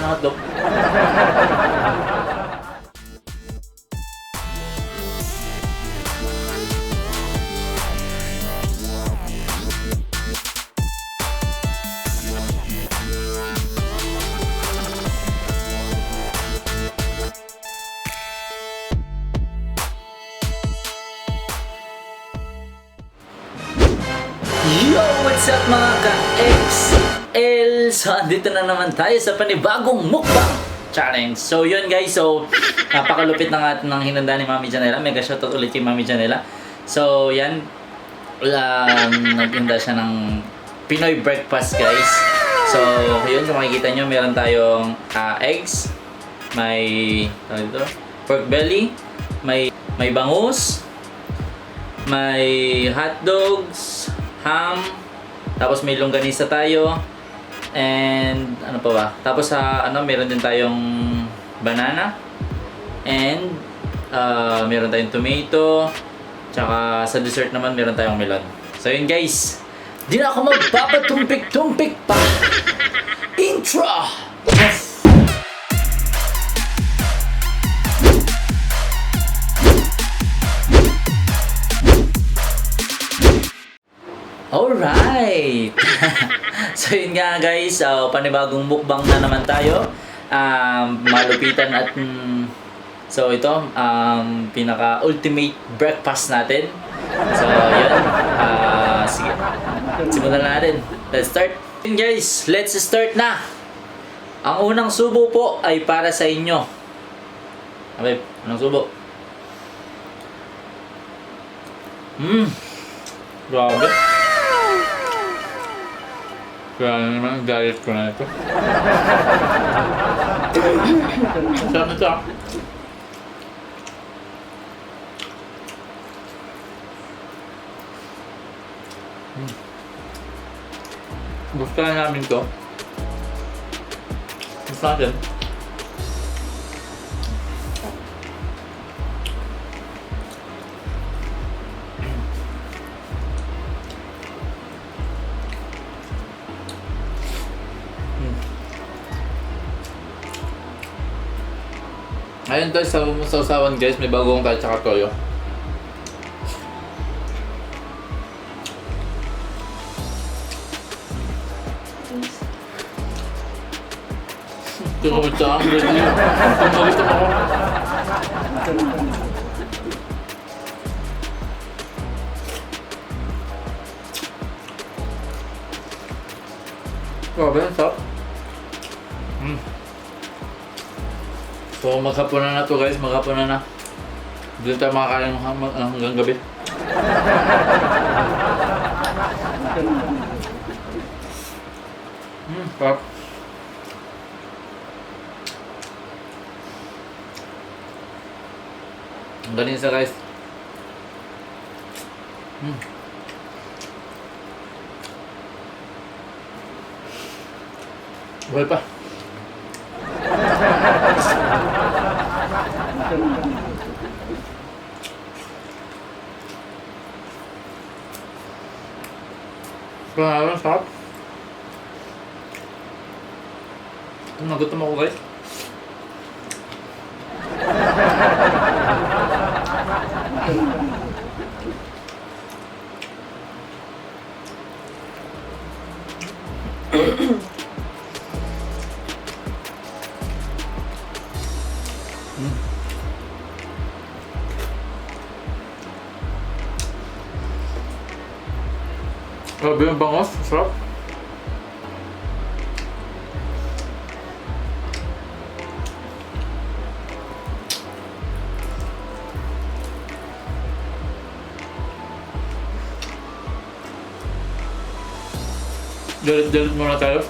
ng hotdog. Yo! What's up mga ka-XL? So, andito na naman tayo sa panibagong mukbang challenge. So, yun guys. So, napakalupit ng hinanda ni Mami Janela. Mega shoutout ulit kay Mami Janela. So, yan. Naghanda siya ng Pinoy breakfast guys. So, yun. Kung makikita nyo, meron tayong eggs. May pork belly. May bangus. May hotdogs. Ham, tapos may longganisa tayo, and ano pa ba? Tapos meron din tayong banana, and meron tayong tomato, tsaka sa dessert naman meron tayong melon. So yun guys, di na ako magpapatumpik-tumpik pa. Intro! Alright! So yun nga guys, panibagong mukbang na naman tayo. Malupitan at so ito, pinaka-ultimate breakfast natin. So yun, sige, simulan natin. Let's start. Yun guys, let's start na! Ang unang subo po ay para sa inyo. Okay, unang subo. Grabe. Kaya naman, diet ko na ito. Sarap nito ah. Gusto na namin ito. Gusto natin. Ayun tayo sa usawan guys, may bagong tayo tsaka toyo. Tumawid sa akin, ready yun. Tumawid ako. Grabe, ang sarap. So maghapunan na to guys, maghapunan na. Hindi tayo makakain hanggang gabi. Sarap. Ang galing sa guys. Buhay pa. Grabe, sarap. Nagutom ako guys. Grabe yung bangos, sarap. Dalit-dalit muna tayo.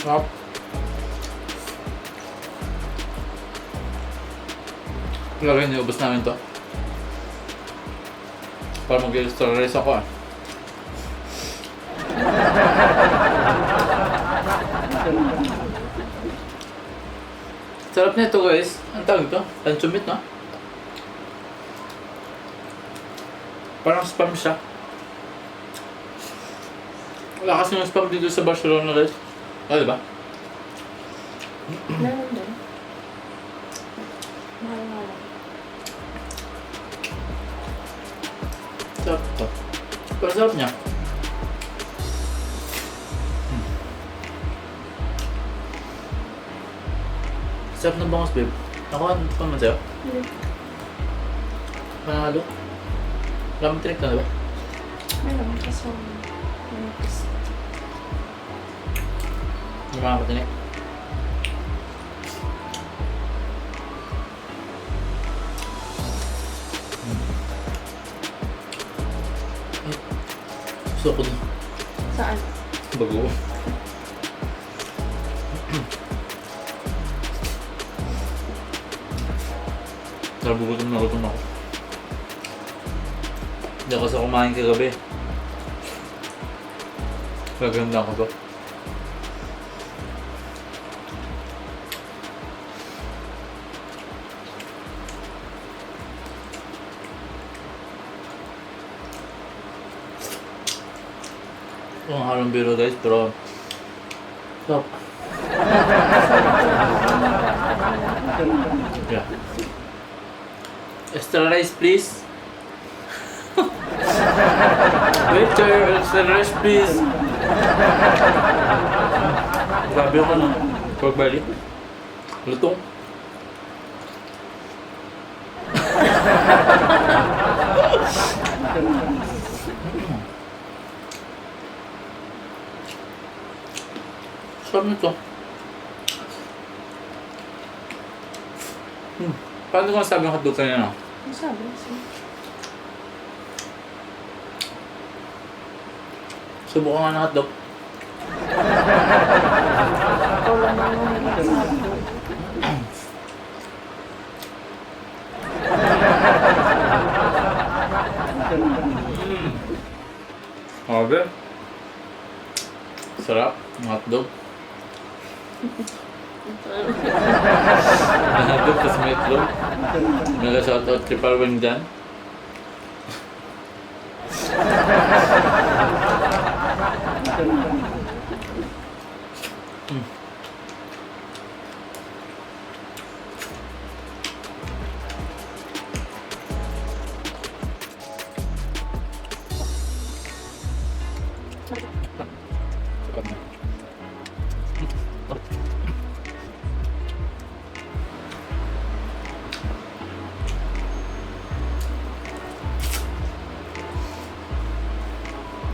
Sarap. Lagay niyo, ubos namin to. Para mag-rest ako ah. Sarap nito guys. Ang tawag ito? Pansumit no? Parang spam siya. Wala kasi yung spam dito sa Barcelona guys. Oh, diba? Meron din. Mahal nga lang. Sarap to. Parang sarap niya. Sarap ng bangos, babe. Nakuha pa man sa'yo? Hmm. Panalo? Ram trick na, diba? Meron. Kaso, manipis. Hindi makakatinik. Gusto ko na. Saan? Bago. Nabugutom na gutom ako. Hindi ako sa kumain kagabi. Gaganda ako ba? Ito ang halong biro guys, pero stop. Yeah. Extra rice please. Waiter, extra rice please. Grabe ako no. Pork belly. Lutong. Sarap nito. Paano kung sabi ng hotdog kanina? Ano sabi? Subukan nga ng hotdog. Ikaw lang ang mahilig sa hotdog. Grabe. Sarap ng hotdog. Ang hotdog tas may itlog. Mega shoutout triple wing dyan.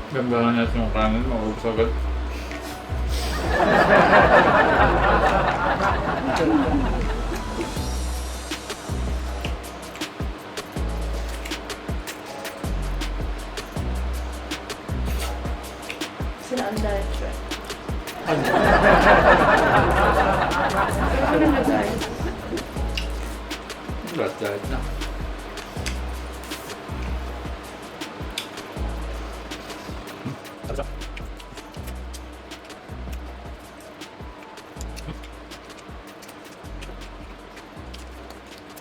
Ganda na natin yung kanin, maubos agad. Sila ang diet siya. Ano? Pero ano na guys? Diet na.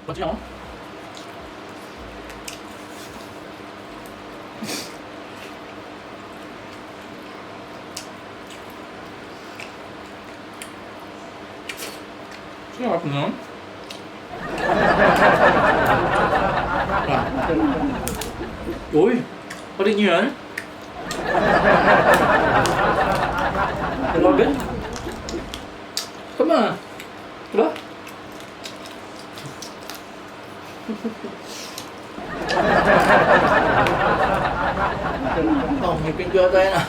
Ba't yun ako? Sarap na. Uy! Parin niyo yan? Grabe? Tama. Diba? Oh, may pinto tayo na.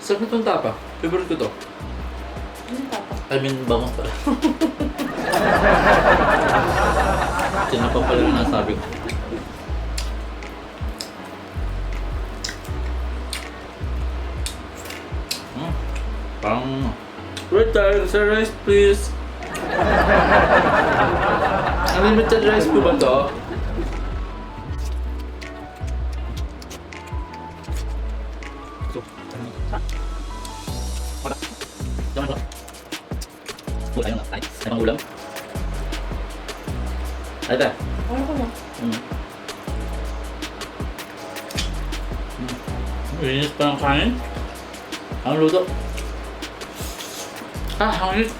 Sarap itong tapa. Favorite ko to. Ano tapa? I mean, bangon pala. Tinapa pala yung nasabi ko. Parang... Waiter, sa rice please. Unlimited rice po ba to? Ayun lang. Ay, pang ulam. Ay, ito. Ano ko na? Linis pa ng kanin. Ang luto. Hangit.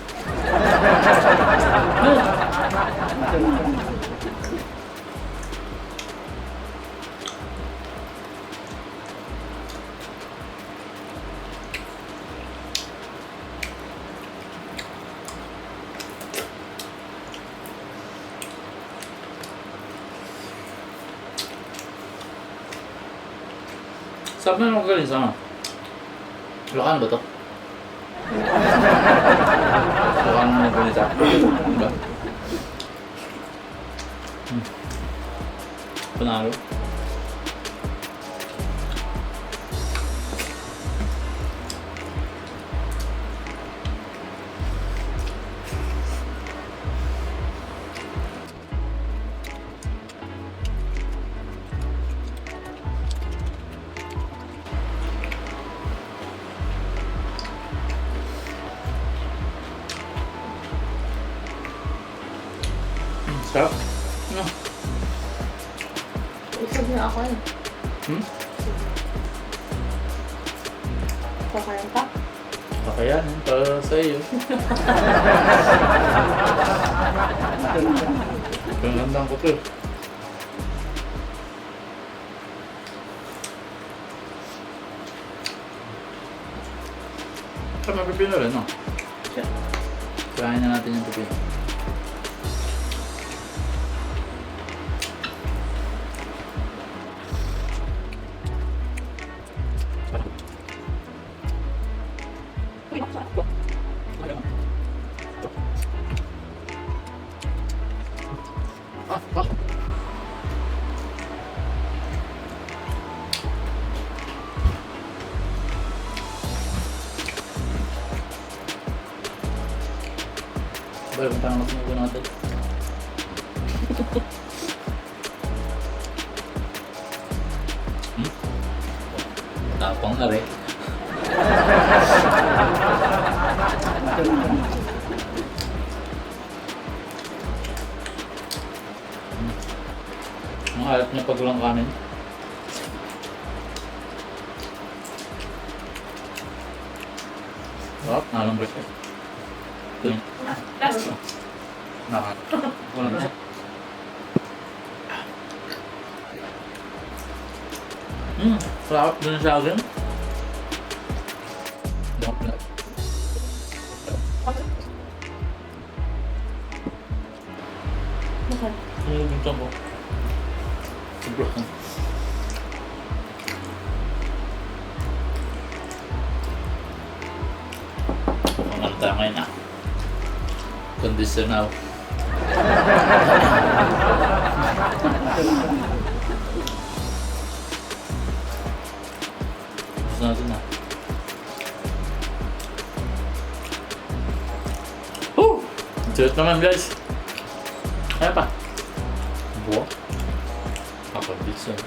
Sarap na naman galing sama. Lokan ba to? Lokan mo naman galing sa diba? Panalo. Sarap. Ano? Isog na ako eh. Kakain pa? Kakayanin para sa iyo. Gandang ko to. May pipino rin, no? Siya. Kain na natin yung pipino. Baru parang nasunugo natin. Tapang na rin. Ang alat niya pag walang kanin. Sarap, nalang breakfast. Nah, walang na. Sarap dun sa akin. Bakit? Bintang ko. Sobrang. Ang tayo ngayon ah. Conditional. Gusto natin na. Woo! Sulit naman guys. Kaya pa. Buwa. Kapag-bits yun.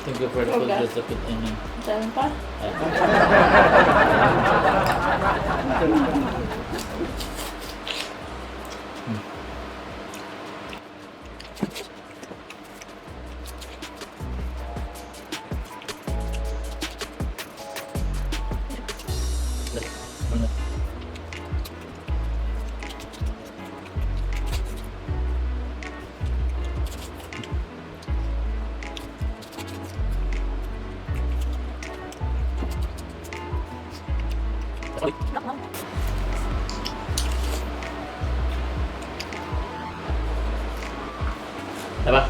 Thank you for the food Okay. recipe. Saan pa? Diba?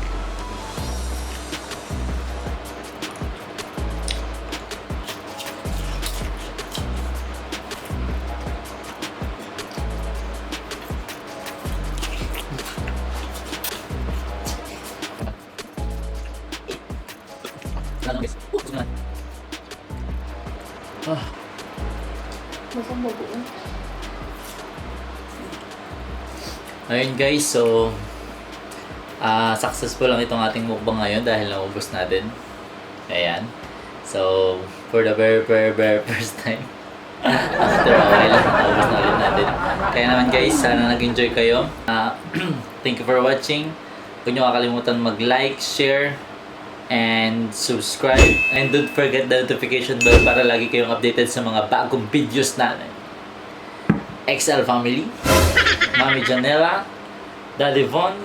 Masang bagoong. Ayun guys, so successful lang itong ating mukbang ngayon dahil naubos natin. Ayan. So, for the very first time, after a while, naubos na ulit natin. Kaya naman guys, sana nag-enjoy kayo. Thank you for watching. Huwag nyo kakalimutan mag-like, share, and subscribe. And don't forget the notification bell para lagi kayong updated sa mga bagong videos natin. XL Family, Mami Janela, Daddy Von,